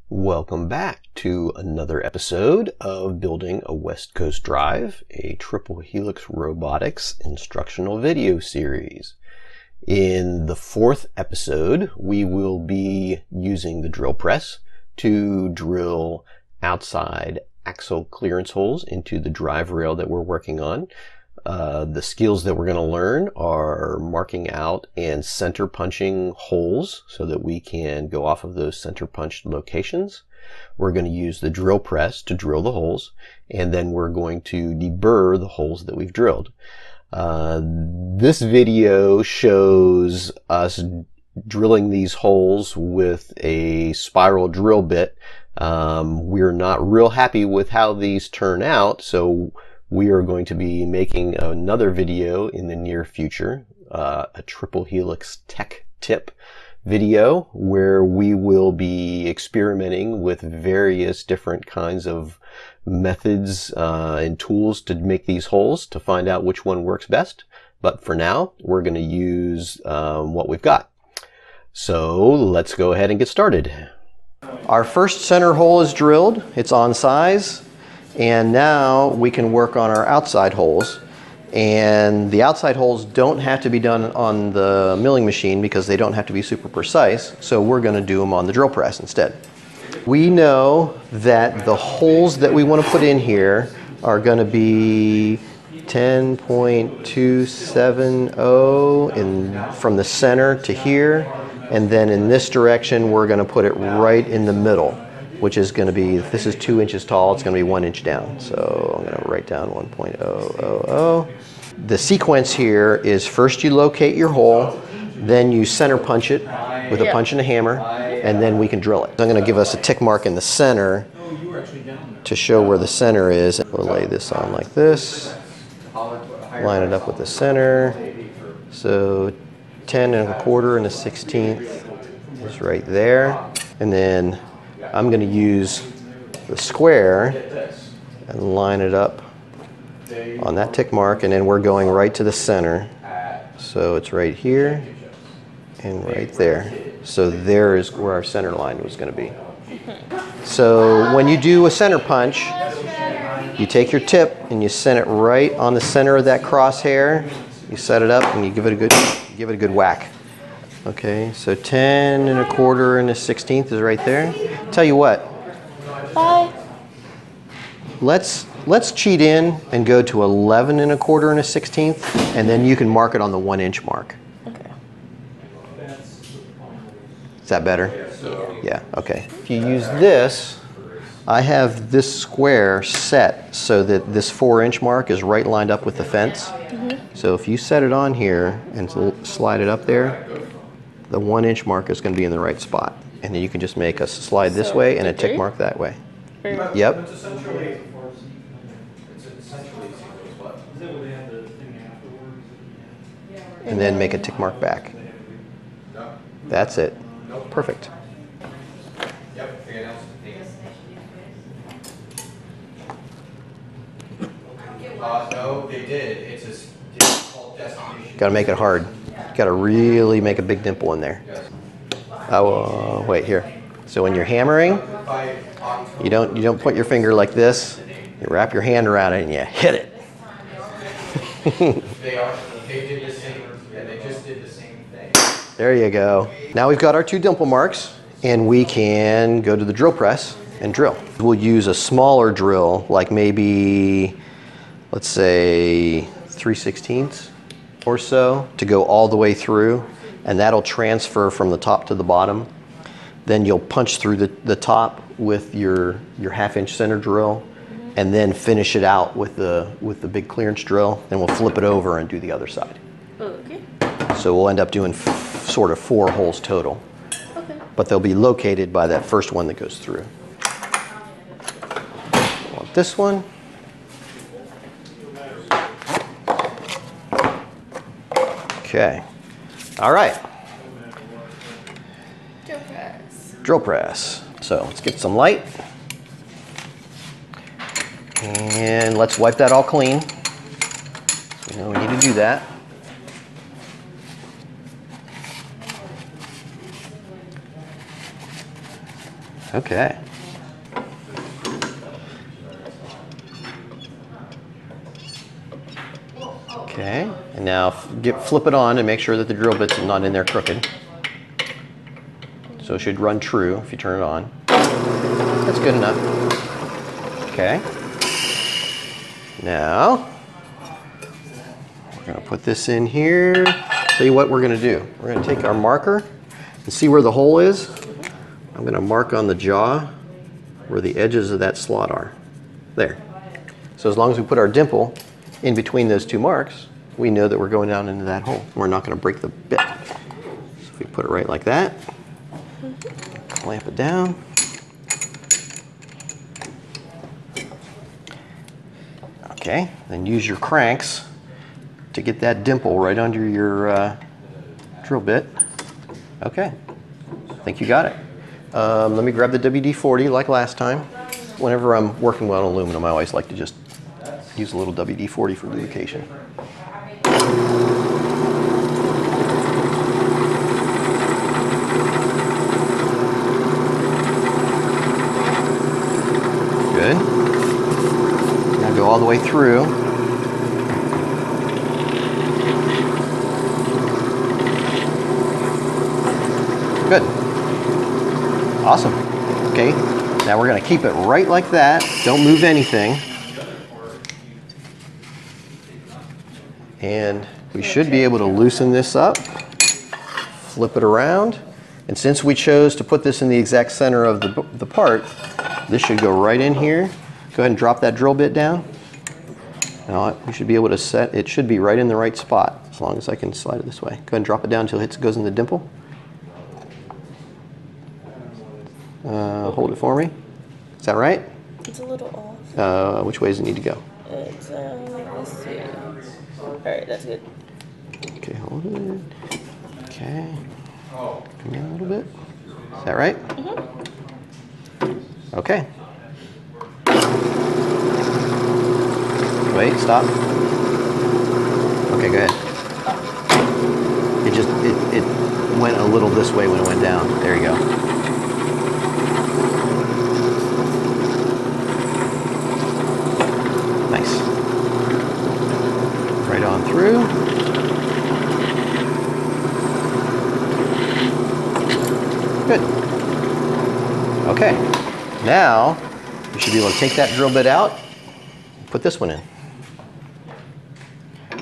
Welcome back to another episode of Building a West Coast Drive, a Triple Helix Robotics instructional video series. In the fourth episode, we will be using the drill press to drill outside axle clearance holes into the drive rail that we're working on. The skills that we're going to learn are marking out and center punching holes so that we can go off of those center punched locations. We're going to use the drill press to drill the holes, and then we're going to deburr the holes that we've drilled. This video shows us drilling these holes with a spiral drill bit. We're not real happy with how these turn out, so we are going to be making another video in the near future, a Triple Helix tech tip video, where we will be experimenting with various different kinds of methods and tools to make these holes to find out which one works best. But for now, we're going to use what we've got. So let's go ahead and get started. Our first center hole is drilled. It's on size. And now we can work on our outside holes. And the outside holes don't have to be done on the milling machine because they don't have to be super precise. So we're going to do them on the drill press instead. We know that the holes that we want to put in here are going to be 10.270 from the center to here. And then in this direction, we're going to put it right in the middle, which is going to be, if this is 2 inches tall, it's going to be 1 inch down. So I'm going to write down 1.000. The sequence here is first you locate your hole, then you center punch it with a punch and a hammer, and then we can drill it. I'm going to give us a tick mark in the center to show where the center is. We'll lay this on like this, line it up with the center. So 10 1/4 and a 1/16 is right there. And then I'm going to use the square and line it up on that tick mark, and then we're going right to the center. So it's right here and right there. So there is where our center line was going to be. So when you do a center punch, you take your tip and you set it right on the center of that crosshair. You set it up and you give it a good whack. Okay, so 10 1/4 and a 1/16 is right there. Tell you what. Bye. Let's cheat in and go to 11 1/4 and a 1/16, and then you can mark it on the 1 inch mark. Okay. Is that better? Yeah, okay. If you use this, I have this square set so that this 4 inch mark is right lined up with the fence. So if you set it on here and slide it up there, the 1 inch mark is going to be in the right spot. And then you can just make a slide this way and a tick mark that way. Yep. And then make a tick mark back. That's it. Perfect. No, they did. It's called destination. Got to make it hard. Got to really make a big dimple in there. Oh, wait here. So when you're hammering, you don't put your finger like this. You wrap your hand around it and you hit it. They did the same. Yeah, they just did the same thing. There you go. Now we've got our 2 dimple marks, and we can go to the drill press and drill. We'll use a smaller drill, like maybe, let's say 3/16 or so, to go all the way through, and that'll transfer from the top to the bottom. Then you'll punch through the top with your 1/2 inch center drill, and then finish it out with the big clearance drill. Then we'll flip it over and do the other side. Okay. So we'll end up doing sort of 4 holes total. Okay. But they'll be located by that first one that goes through. I want this one. Okay. All right. Drill press. Drill press. So let's get some light. And let's wipe that all clean. You know we need to do that. Okay. Okay, and now flip it on and make sure that the drill bit's not in there crooked. So it should run true if you turn it on. That's good enough. Okay. Now, we're going to put this in here. Tell you what we're going to do. We're going to take our marker and see where the hole is. I'm going to mark on the jaw where the edges of that slot are. There. So as long as we put our dimple in between those two marks, we know that we're going down into that hole. We're not going to break the bit. So if we put it right like that, clamp it down. Okay, then use your cranks to get that dimple right under your drill bit. Okay, I think you got it. Let me grab the WD-40 like last time. Whenever I'm working on aluminum, I always like to just use a little WD-40 for lubrication. Good. Now go all the way through. Good. Awesome. Okay, now we're going to keep it right like that. Don't move anything. And we should be able to loosen this up, flip it around, and since we chose to put this in the exact center of the part, this should go right in here. Go ahead and drop that drill bit down. Now we should be able to set, it should be right in the right spot, as long as I can slide it this way. Go ahead and drop it down until it goes in the dimple. Hold it for me. Is that right? It's a little off. Which way does it need to go? It's, let's see. Alright, that's good. Okay, hold it. Okay. Come down a little bit. Is that right? Mm-hmm. Okay. Wait, stop. Okay, go ahead. It went a little this way when it went down. There you go. Nice. Right on through. Good. Okay. Now, you should be able to take that drill bit out, put this one in.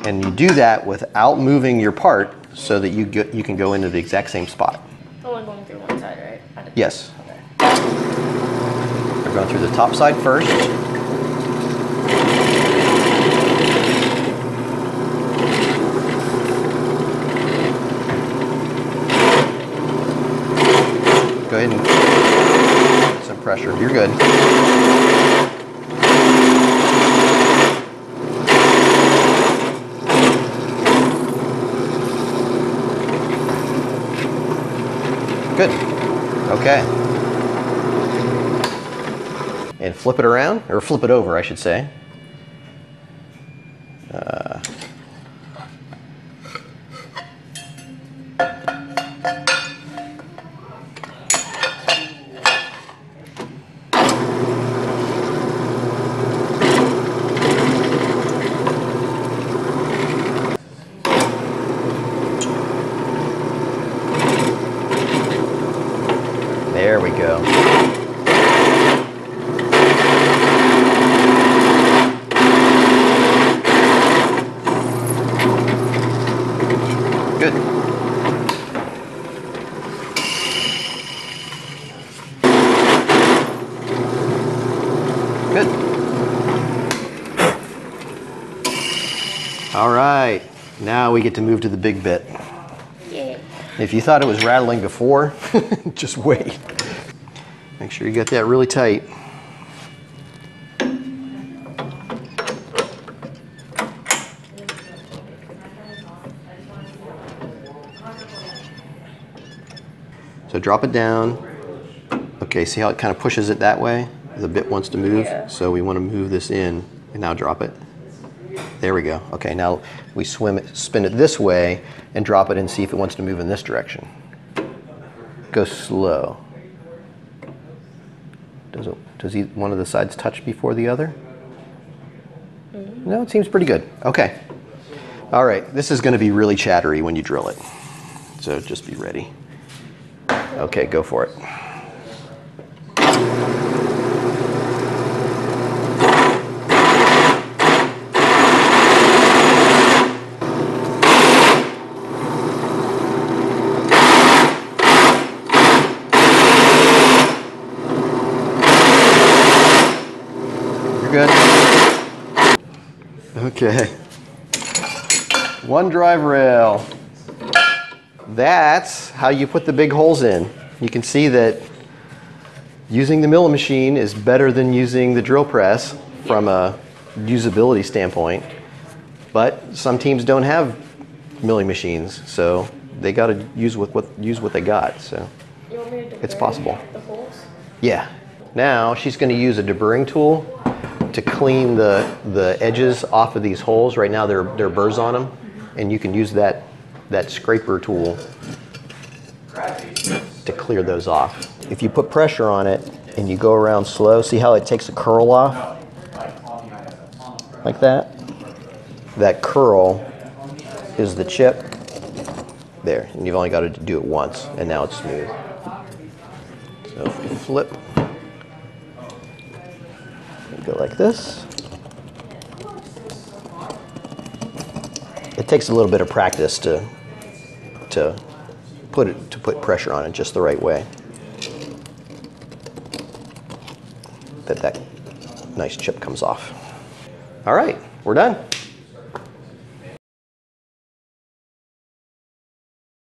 And you do that without moving your part so that you can go into the exact same spot. Only going through one side, right? Yes. Okay. We're going through the top side first. Go ahead and get some pressure. You're good. Good. Okay. And flip it around, or flip it over, I should say. There we go. Good. Good. All right. Now we get to move to the big bit. Yeah. If you thought it was rattling before, just wait. Make sure you get that really tight. So drop it down. Okay, see how it kind of pushes it that way? The bit wants to move, Yeah. so we want to move this in and now drop it. There we go. Okay, now we spin it this way and drop it and see if it wants to move in this direction. Go slow. Does one of the sides touch before the other? No, it seems pretty good. Okay. All right, this is going to be really chattery when you drill it. So just be ready. Okay, go for it. You're good. Okay. One drive rail. That's how you put the big holes in. You can see that using the milling machine is better than using the drill press from a usability standpoint. But some teams don't have milling machines, so they got to use what they got. So You want me to it's possible. the holes? Yeah. Now she's going to use a deburring tool to clean the edges off of these holes. Right now there are burrs on them, and you can use that scraper tool to clear those off. If you put pressure on it and you go around slow, see how it takes a curl off? Like that? That curl is the chip. There, and you've only got to do it once, and now it's smooth. So if you flip, go like this. It takes a little bit of practice to put pressure on it just the right way. That nice chip comes off. All right, we're done.